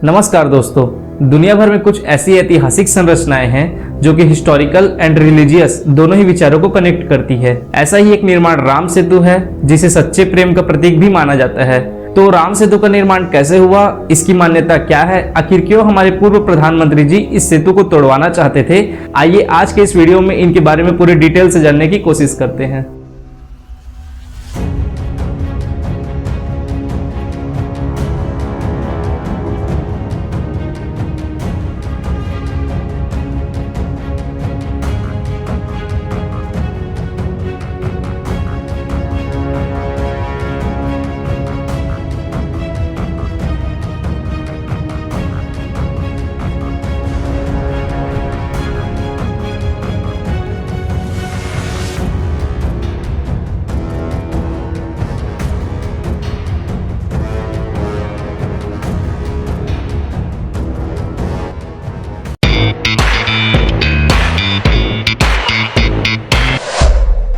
नमस्कार दोस्तों, दुनिया भर में कुछ ऐसी ऐतिहासिक संरचनाएं हैं जो कि हिस्टोरिकल एंड रिलीजियस दोनों ही विचारों को कनेक्ट करती है। ऐसा ही एक निर्माण राम सेतु है जिसे सच्चे प्रेम का प्रतीक भी माना जाता है। तो राम सेतु का निर्माण कैसे हुआ, इसकी मान्यता क्या है, आखिर क्यों हमारे पूर्व प्रधानमंत्री जी इस सेतु को तोड़वाना चाहते थे, आइए आज के इस वीडियो में इनके बारे में पूरे डिटेल से जानने की कोशिश करते हैं।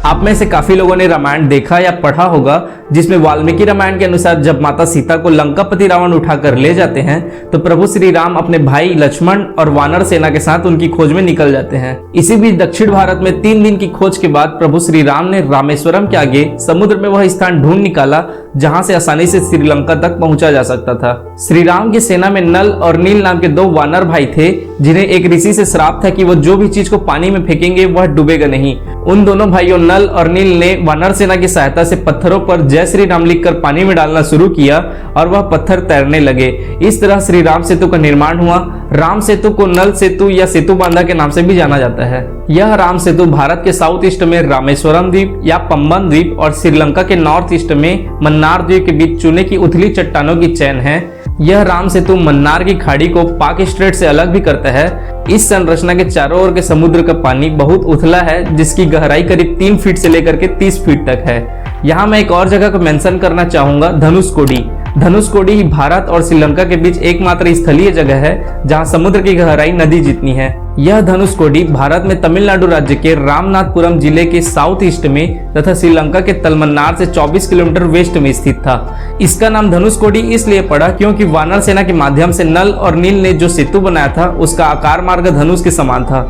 आप में से काफी लोगों ने रामायण देखा या पढ़ा होगा, जिसमें वाल्मीकि रामायण के अनुसार जब माता सीता को लंकापति रावण उठाकर ले जाते हैं तो प्रभु श्री राम अपने भाई लक्ष्मण और वानर सेना के साथ उनकी खोज में निकल जाते हैं। इसी बीच दक्षिण भारत में 3 दिन की खोज के बाद प्रभु श्री राम ने रामेश्वरम के आगे समुद्र में वह स्थान ढूंढ निकाला जहां से आसानी से श्रीलंका तक पहुंचा जा सकता था। श्री राम की सेना में नल और नील नाम के 2 वानर भाई थे, जिन्हें एक ऋषि से श्राप था कि वो जो भी चीज को पानी में फेंकेंगे वह डूबेगा नहीं। उन दोनों भाइयों नल और नील ने वानर सेना की सहायता से पत्थरों पर जय श्री राम लिखकर पानी में डालना शुरू किया और वह पत्थर तैरने लगे। इस तरह श्री राम सेतु का निर्माण हुआ। राम सेतु को नल सेतु या सेतु बांधा के नाम से भी जाना जाता है। यह राम सेतु भारत के साउथ ईस्ट में रामेश्वरम द्वीप या पंबन द्वीप और श्रीलंका के नॉर्थ ईस्ट में मन्नार द्वीप के बीच चूने की उथली चट्टानों की चैन है। यह राम सेतु मन्नार की खाड़ी को पाक स्ट्रेट से अलग भी करता है। इस संरचना के चारों ओर के समुद्र का पानी बहुत उथला है, जिसकी गहराई करीब 3 फीट से लेकर के 30 फीट तक है। यहाँ मैं एक और जगह को मेंशन करना चाहूंगा, धनुषकोडी। धनुषकोडी ही भारत और श्रीलंका के बीच एकमात्र स्थलीय जगह है जहाँ समुद्र की गहराई नदी जितनी है। यह धनुषकोडी भारत में तमिलनाडु राज्य के रामनाथपुरम जिले के साउथ ईस्ट में तथा श्रीलंका के तलमन्नार से 24 किलोमीटर वेस्ट में स्थित था। इसका नाम धनुषकोडी इसलिए पड़ा क्योंकि वानर सेना के माध्यम से नल और नील ने जो सेतु बनाया था उसका आकार मार्ग धनुष के समान था।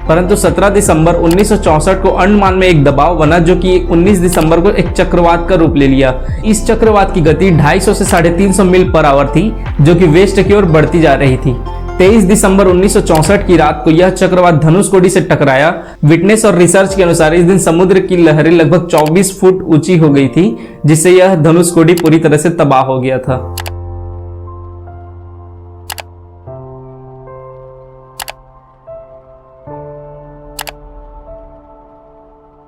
परंतु 17 दिसंबर 1964 को अंडमान में एक दबाव बना जो कि 19 दिसंबर को एक चक्रवात का रूप ले लिया। इस चक्रवात की गति 250 से 350 मील पर आवर थी, जो कि वेस्ट की ओर बढ़ती जा रही थी। 23 दिसंबर 1964 की रात को यह चक्रवात धनुषकोडी से टकराया। विटनेस और रिसर्च के अनुसार इस दिन समुद्र की लहरें लगभग 24 फुट ऊंची हो गई थी, जिससे यह धनुषकोडी पूरी तरह से तबाह हो गया था।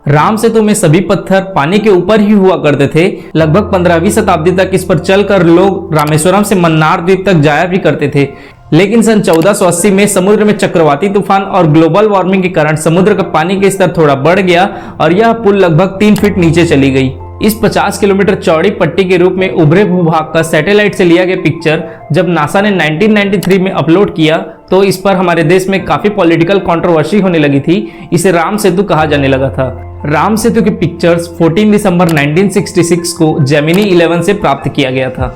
राम सेतु में सभी पत्थर पानी के ऊपर ही हुआ करते थे। लगभग 15वीं शताब्दी तक इस पर चलकर लोग रामेश्वरम से मन्नार द्वीप तक जाया भी करते थे। लेकिन सन 1480 में समुद्र में चक्रवाती तूफान और ग्लोबल वार्मिंग के कारण समुद्र का पानी का स्तर थोड़ा बढ़ गया और यह पुल लगभग 3 फीट नीचे चली गई। इस 50 किलोमीटर चौड़ी पट्टी के रूप में उभरे भूभाग का सैटेलाइट से लिया गया पिक्चर जब नासा ने 1993 में अपलोड किया तो इस पर हमारे देश में काफी पॉलिटिकल कंट्रोवर्सी होने लगी थी। इसे राम सेतु कहा जाने लगा था। राम सेतु के पिक्चर्स 14 दिसंबर 1966 को जेमिनी 11 से प्राप्त किया गया था।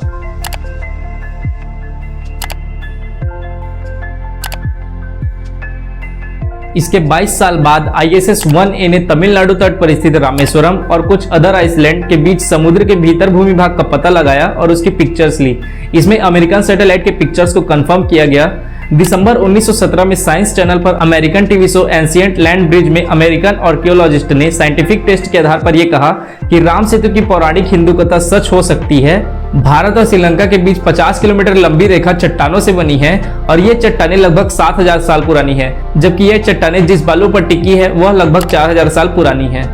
इसके 22 साल बाद ISS 1A ने तमिलनाडु तट पर स्थित रामेश्वरम और कुछ अदर आइसलैंड के बीच समुद्र के भीतर भूमि भाग का पता लगाया और उसकी पिक्चर्स ली। इसमें अमेरिकन सैटेलाइट के पिक्चर्स को कंफर्म किया गया। दिसंबर 1917 में साइंस चैनल पर American TV show ancient land bridge में अमेरिकन आर्कियोलॉजिस्ट ने साइंटिफिक टेस्ट के आधार पर यह कहा कि राम सेतु की पौराणिक हिंदू कथा सच हो सकती है। भारत और श्रीलंका के बीच 50 किलोमीटर लंबी रेखा चट्टानों से बनी है और ये चट्टानें लगभग 7000 साल पुरानी है, जबकि ये चट्टानें जिस बालू पर टिकी है वह लगभग 4000 साल पुरानी है।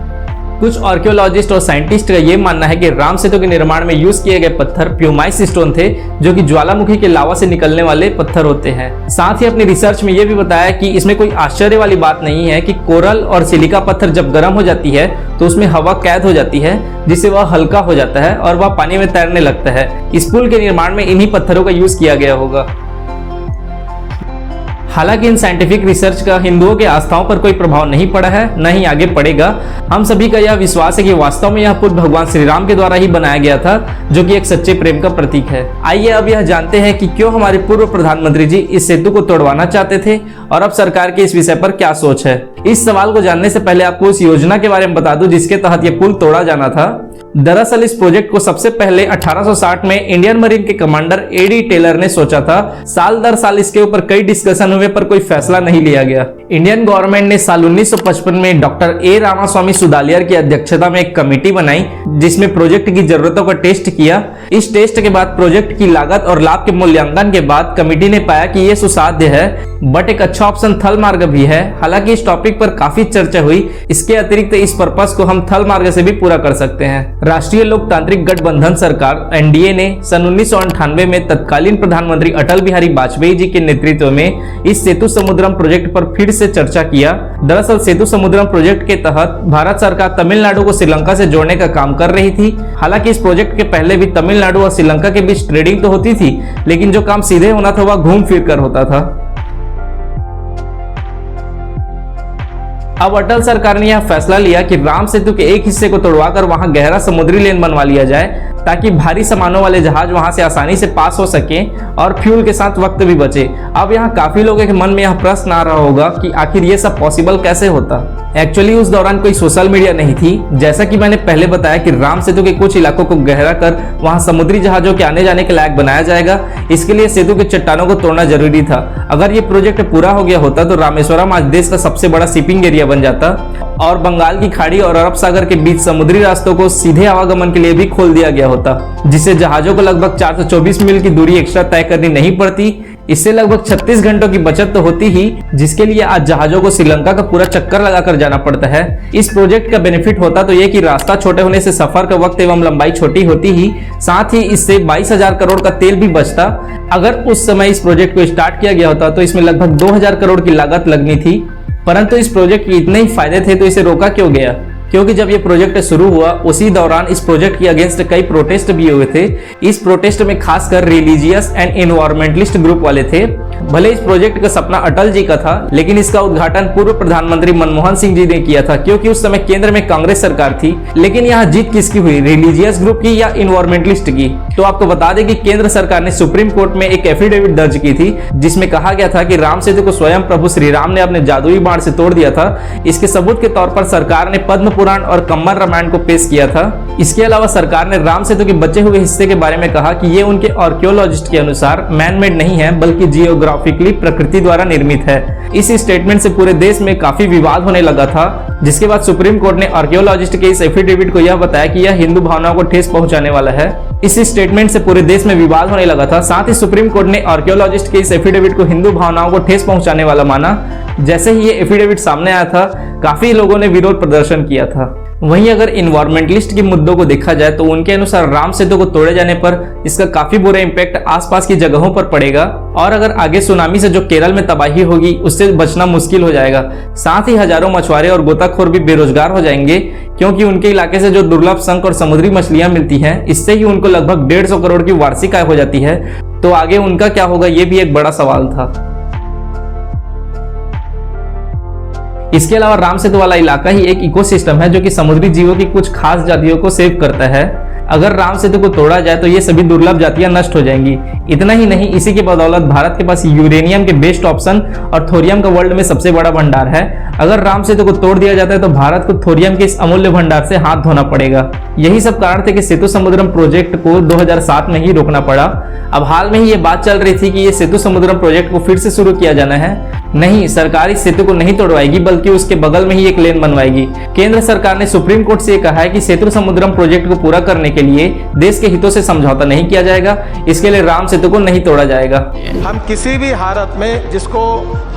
कुछ आर्कियोलॉजिस्ट और साइंटिस्ट का यह मानना है कि राम सेतु के निर्माण में यूज किए गए पत्थर प्यूमाइस स्टोन थे, जो कि ज्वालामुखी के लावा से निकलने वाले पत्थर होते हैं। साथ ही अपनी रिसर्च में यह भी बताया कि इसमें कोई आश्चर्य वाली बात नहीं है कि कोरल और सिलिका पत्थर जब गर्म हो जाती है तो उसमें हवा कैद हो जाती है, जिससे वह हल्का हो जाता है और वह पानी में तैरने लगता है। इस पुल के निर्माण में इन्हीं पत्थरों का यूज किया गया होगा। हालांकि इन साइंटिफिक रिसर्च का हिंदुओं के आस्थाओं पर कोई प्रभाव नहीं पड़ा है, न ही आगे पड़ेगा। हम सभी का यह विश्वास है कि वास्तव में यह पुल भगवान श्री राम के द्वारा ही बनाया गया था, जो कि एक सच्चे प्रेम का प्रतीक है। आइए अब यह जानते हैं कि क्यों हमारे पूर्व प्रधानमंत्री जी इस सेतु को तोड़वाना चाहते थे और अब सरकार की इस विषय पर क्या सोच है। इस सवाल को जानने से पहले आपको उस योजना के बारे में बता दूं जिसके तहत यह पुल तोड़ा जाना था। दरअसल इस प्रोजेक्ट को सबसे पहले 1860 में इंडियन मरीन के कमांडर एडी टेलर ने सोचा था। साल दर साल इसके ऊपर कई डिस्कशन हुए पर कोई फैसला नहीं लिया गया। इंडियन गवर्नमेंट ने साल 1955 में डॉक्टर ए रामास्वामी सुदालियर की अध्यक्षता में एक कमेटी बनाई जिसमें प्रोजेक्ट की जरूरतों का टेस्ट किया। इस टेस्ट के बाद प्रोजेक्ट की लागत और लाभ के मूल्यांकन के बाद कमेटी ने पाया कि यह सुसाध्य है, बट एक अच्छा ऑप्शन थल मार्ग भी है। हालांकि इस टॉपिक पर काफी चर्चा हुई। इसके अतिरिक्त इस पर्पस को हम थल मार्ग से भी पूरा कर सकते हैं। राष्ट्रीय लोकतांत्रिक गठबंधन सरकार एनडीए ने सन 1998 में तत्कालीन प्रधानमंत्री अटल बिहारी वाजपेयी जी के नेतृत्व में इस सेतु समुद्रम प्रोजेक्ट पर फिर से चर्चा किया। दरअसल सेतु समुद्रम प्रोजेक्ट के तहत भारत सरकार तमिलनाडु को श्रीलंका से जोड़ने का काम कर रही थी। हालांकि इस प्रोजेक्ट के पहले भी तमिलनाडु और श्रीलंका के बीच ट्रेडिंग तो होती थी, लेकिन जो काम सीधे होना था वह घूम फिर कर होता था। अब अटल सरकार ने यह फैसला लिया कि राम सेतु के एक हिस्से को तोड़वाकर वहां गहरा समुद्री लेन बनवा लिया जाए ताकि भारी सामानों वाले जहाज वहां से आसानी से पास हो सके और फ्यूल के साथ वक्त भी बचे। अब यहाँ काफी लोगों के मन में यह प्रश्न आ रहा होगा कि आखिर ये सब पॉसिबल कैसे होता। एक्चुअली उस दौरान कोई सोशल मीडिया नहीं थी। जैसा कि मैंने पहले बताया कि राम सेतु के कुछ इलाकों को गहरा कर वहां समुद्री जहाजों के आने जाने के लायक बनाया जाएगा। इसके लिए सेतु के चट्टानों को तोड़ना जरूरी था। अगर ये प्रोजेक्ट पूरा हो गया होता तो रामेश्वरम आज देश का सबसे बड़ा शिपिंग एरिया बन जाता और बंगाल की खाड़ी और अरब सागर के बीच समुद्री रास्तों को सीधे आवागमन के लिए भी खोल दिया गया होता, जिससे जहाजों को लगभग 424 मील की दूरी एक्स्ट्रा तय करनी नहीं पड़ती। इससे लगभग 36 घंटों की बचत तो होती ही, जिसके लिए आज जहाजों को श्रीलंका का पूरा चक्कर लगाकर जाना पड़ता है। इस प्रोजेक्ट का बेनिफिट होता तो ये कि रास्ता छोटे होने से सफर का वक्त एवं लंबाई छोटी होती ही, साथ ही इससे 22,000 करोड़ का तेल भी बचता। अगर उस समय इस प्रोजेक्ट को स्टार्ट किया गया होता तो इसमें लगभग 2,000 करोड़ की लागत लगनी थी, परंतु इस प्रोजेक्ट के इतने ही फायदे थे तो इसे रोका क्यों गया? क्योंकि जब ये प्रोजेक्ट शुरू हुआ उसी दौरान इस प्रोजेक्ट के अगेंस्ट कई प्रोटेस्ट भी हुए थे। इस प्रोटेस्ट में खासकर रिलीजियस एंड एनवायरमेंटलिस्ट ग्रुप वाले थे। भले इस प्रोजेक्ट का सपना अटल जी का था, लेकिन इसका उद्घाटन पूर्व प्रधानमंत्री मनमोहन सिंह जी ने किया था, क्योंकि उस समय केंद्र में कांग्रेस सरकार थी। लेकिन यहाँ जीत किसकी हुई, रिलीजियस ग्रुप की या एनवायरमेंटलिस्ट की? तो आपको बता दें कि केंद्र सरकार ने सुप्रीम कोर्ट में एक एफिडेविट दर्ज की थी जिसमें कहा गया था कि राम सेतु को स्वयं प्रभु श्री राम ने अपने जादुई बाण से तोड़ दिया था। इसके सबूत के तौर पर सरकार ने पद्म पुराण और कम्मर रामायण को पेश किया था। इसके अलावा सरकार ने राम सेतु के बचे हुए हिस्से के बारे में कहा कि ये उनके आर्कियोलॉजिस्ट के अनुसार मैन मेड नहीं है, बल्कि जियोग्राफिकली प्रकृति द्वारा निर्मित है। इस स्टेटमेंट से पूरे देश में काफी विवाद होने लगा था, जिसके बाद सुप्रीम कोर्ट ने आर्कियोलॉजिस्ट के इस एफिडेविट को यह बताया कि यह हिंदू भावनाओं को ठेस पहुंचाने वाला है। इस स्टेटमेंट से पूरे देश में विवाद होने लगा था। साथ ही सुप्रीम कोर्ट ने आर्कियोलॉजिस्ट के इस एफिडेविट को हिंदू भावनाओं को ठेस पहुंचाने वाला माना। जैसे ही ये एफिडेविट सामने आया था, काफी लोगों ने विरोध प्रदर्शन किया था। वहीं अगर इन्वायरमेंटलिस्ट के मुद्दों को देखा जाए तो उनके अनुसार राम सेतु को तोड़े जाने पर इसका काफी बुरा इम्पैक्ट आसपास की जगहों पर पड़ेगा और अगर आगे सुनामी से जो केरल में तबाही होगी उससे बचना मुश्किल हो जाएगा। साथ ही हजारों मछुआरे और गोताखोर भी बेरोजगार हो जाएंगे, क्योंकि उनके इलाके से जो दुर्लभ शंख और समुद्री मछलियां मिलती हैं, इससे ही उनको लगभग 150 करोड़ की वार्षिक आय हो जाती है। तो आगे उनका क्या होगा, ये भी एक बड़ा सवाल था। इसके अलावा राम सेतु वाला इलाका ही एक इकोसिस्टम है जो कि समुद्री जीवों की कुछ खास जातियों को सेव करता है। अगर राम सेतु को तोड़ा जाए तो ये सभी दुर्लभ जातियां नष्ट हो जाएंगी। इतना ही नहीं, इसी के बदौलत भारत के पास यूरेनियम के बेस्ट ऑप्शन और थोरियम का वर्ल्ड में सबसे बड़ा भंडार है। अगर राम सेतु को तोड़ दिया जाता है तो भारत को थोरियम के इस अमूल्य भंडार से हाथ धोना पड़ेगा। यही सब कारण थे कि सेतु समुद्रम प्रोजेक्ट को 2007 में ही रोकना पड़ा। अब हाल में ही ये बात चल रही थी कि ये सेतु समुद्रम प्रोजेक्ट को फिर से शुरू किया जाना है। नहीं, सरकार इस सेतु को नहीं तोड़वाएगी, बल्कि उसके बगल में ही एक लेन बनवाएगी। केंद्र सरकार ने सुप्रीम कोर्ट से कहा है कि सेतु समुद्रम प्रोजेक्ट को पूरा करने के लिए देश के हितों से समझौता नहीं किया जाएगा। इसके लिए राम सेतु को नहीं तोड़ा जाएगा। हम किसी भी हालत में, जिसको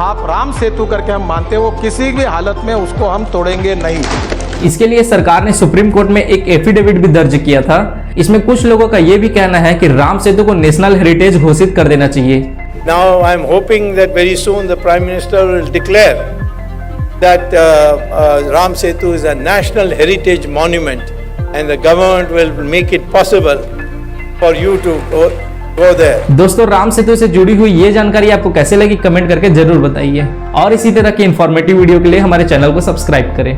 आप राम सेतु करके हम मानते हैं, वो किसी भी हालत में उसको हम तोड़ेंगे नहीं। इसके लिए सरकार ने सुप्रीम कोर्ट में एक एफिडेविट भी दर्ज किया था। इसमें कुछ लोगों का यह भी कहना है कि राम सेतु को नेशनल हेरिटेज घोषित कर देना चाहिए। Now I am hoping that very soon the Prime Minister will declare that Ram Setu is a national heritage monument and the government will make it possible for you to go there. दोस्तों राम सेतु से जुड़ी हुई ये जानकारी आपको कैसे लगी comment करके जरूर बताइए और इसी तरह की इंफॉर्मेटिव वीडियो के लिए हमारे चैनल को सब्सक्राइब करें।